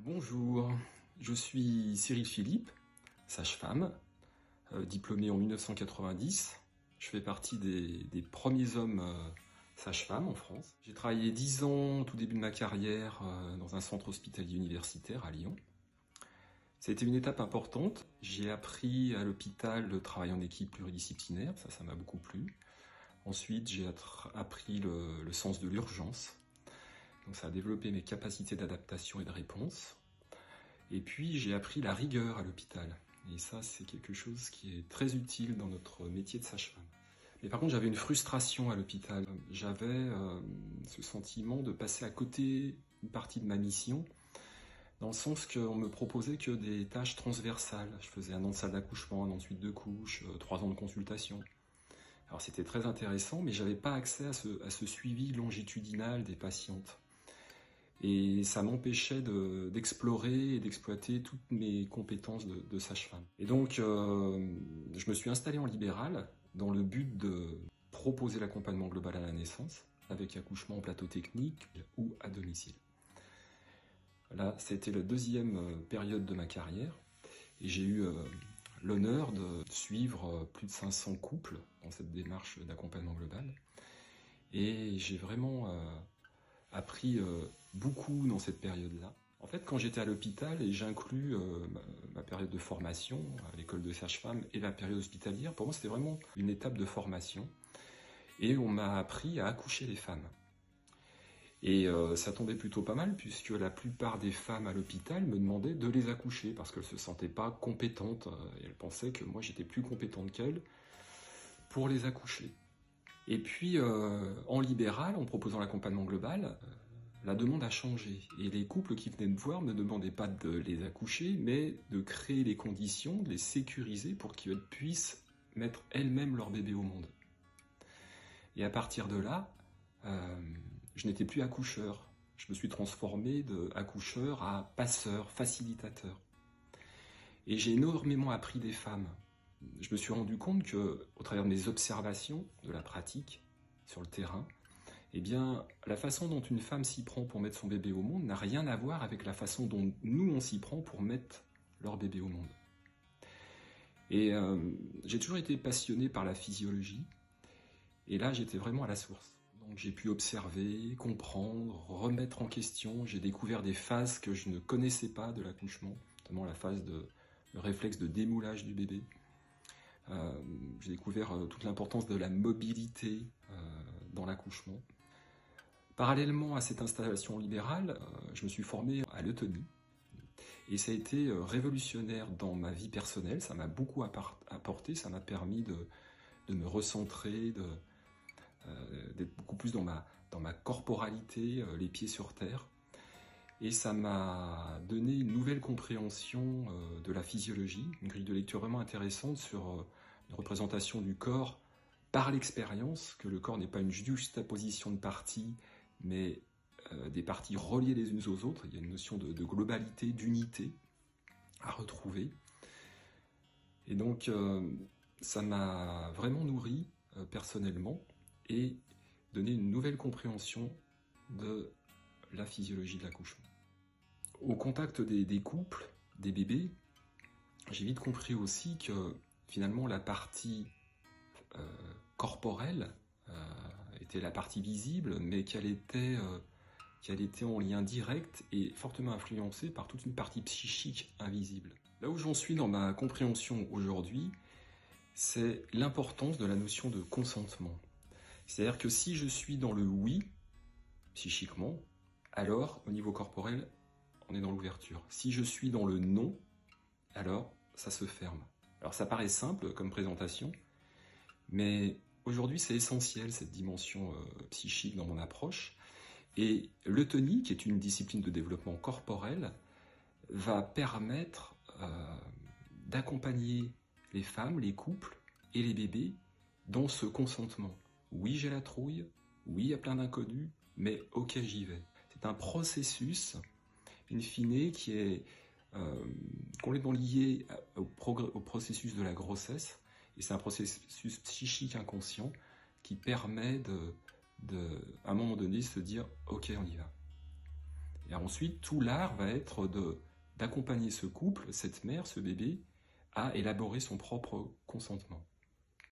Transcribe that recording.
Bonjour, je suis Cyril Philippe, sage-femme, diplômé en 1990. Je fais partie des premiers hommes sages-femmes en France. J'ai travaillé 10 ans, au tout début de ma carrière, dans un centre hospitalier universitaire à Lyon. Ça a été une étape importante. J'ai appris à l'hôpital le travail en équipe pluridisciplinaire, ça m'a beaucoup plu. Ensuite, j'ai appris le sens de l'urgence. Donc ça a développé mes capacités d'adaptation et de réponse. Et puis j'ai appris la rigueur à l'hôpital. Et ça, c'est quelque chose qui est très utile dans notre métier de sage-femme. Mais par contre, j'avais une frustration à l'hôpital. J'avais ce sentiment de passer à côté une partie de ma mission, dans le sens qu'on me proposait que des tâches transversales. Je faisais 1 an de salle d'accouchement, 1 an de suite de couche, 3 ans de consultation. Alors c'était très intéressant, mais j'avais pas accès à ce suivi longitudinal des patientes. Et ça m'empêchait d'explorer et d'exploiter toutes mes compétences de sage-femme. Et donc, je me suis installé en libéral dans le but de proposer l'accompagnement global à la naissance, avec accouchement en plateau technique ou à domicile. Là, c'était la deuxième période de ma carrière, et j'ai eu l'honneur de suivre plus de 500 couples dans cette démarche d'accompagnement global. Et j'ai vraiment appris beaucoup dans cette période-là. En fait, quand j'étais à l'hôpital, et j'inclus ma période de formation à l'école de sage-femme et la période hospitalière, pour moi c'était vraiment une étape de formation. Et on m'a appris à accoucher les femmes. Et ça tombait plutôt pas mal, puisque la plupart des femmes à l'hôpital me demandaient de les accoucher, parce qu'elles ne se sentaient pas compétentes, et elles pensaient que moi j'étais plus compétente qu'elles pour les accoucher. Et puis, en libéral, en proposant l'accompagnement global, la demande a changé. Et les couples qui venaient me voir ne demandaient pas de les accoucher, mais de créer les conditions, de les sécuriser pour qu'elles puissent mettre elles-mêmes leur bébé au monde. Et à partir de là, je n'étais plus accoucheur. Je me suis transformé d'accoucheur à passeur, facilitateur. Et j'ai énormément appris des femmes. Je me suis rendu compte que, au travers de mes observations de la pratique sur le terrain, eh bien, la façon dont une femme s'y prend pour mettre son bébé au monde n'a rien à voir avec la façon dont nous on s'y prend pour mettre leur bébé au monde. Et j'ai toujours été passionné par la physiologie, et là j'étais vraiment à la source. Donc j'ai pu observer, comprendre, remettre en question. J'ai découvert des phases que je ne connaissais pas de l'accouchement, notamment la phase de réflexe de démoulage du bébé. J'ai découvert toute l'importance de la mobilité dans l'accouchement. Parallèlement à cette installation libérale, je me suis formé à l'eutonie. Et ça a été révolutionnaire dans ma vie personnelle, ça m'a beaucoup apporté, ça m'a permis de me recentrer, d'être beaucoup plus dans ma corporalité, les pieds sur terre. Et ça m'a donné une nouvelle compréhension de la physiologie, une grille de lecture vraiment intéressante sur une représentation du corps par l'expérience, que le corps n'est pas une juxtaposition de parties, mais des parties reliées les unes aux autres. Il y a une notion de globalité, d'unité à retrouver. Et donc, ça m'a vraiment nourri personnellement et donné une nouvelle compréhension de la physiologie de l'accouchement. Au contact des couples, des bébés, j'ai vite compris aussi que finalement la partie corporelle était la partie visible, mais qu'elle était en lien direct et fortement influencée par toute une partie psychique invisible. Là où j'en suis dans ma compréhension aujourd'hui, c'est l'importance de la notion de consentement. C'est-à-dire que si je suis dans le oui, psychiquement, alors au niveau corporel, on est dans l'ouverture. Si je suis dans le non, alors ça se ferme. Alors ça paraît simple comme présentation, mais aujourd'hui c'est essentiel cette dimension psychique dans mon approche. Et l'eutonie, qui est une discipline de développement corporel, va permettre d'accompagner les femmes, les couples et les bébés dans ce consentement. Oui, j'ai la trouille, oui, il y a plein d'inconnus, mais ok, j'y vais. C'est un processus, in fine, qui est complètement lié au processus de la grossesse, et c'est un processus psychique inconscient qui permet à un moment donné, se dire « ok, on y va ». Et ensuite, tout l'art va être d'accompagner ce couple, cette mère, ce bébé, à élaborer son propre consentement.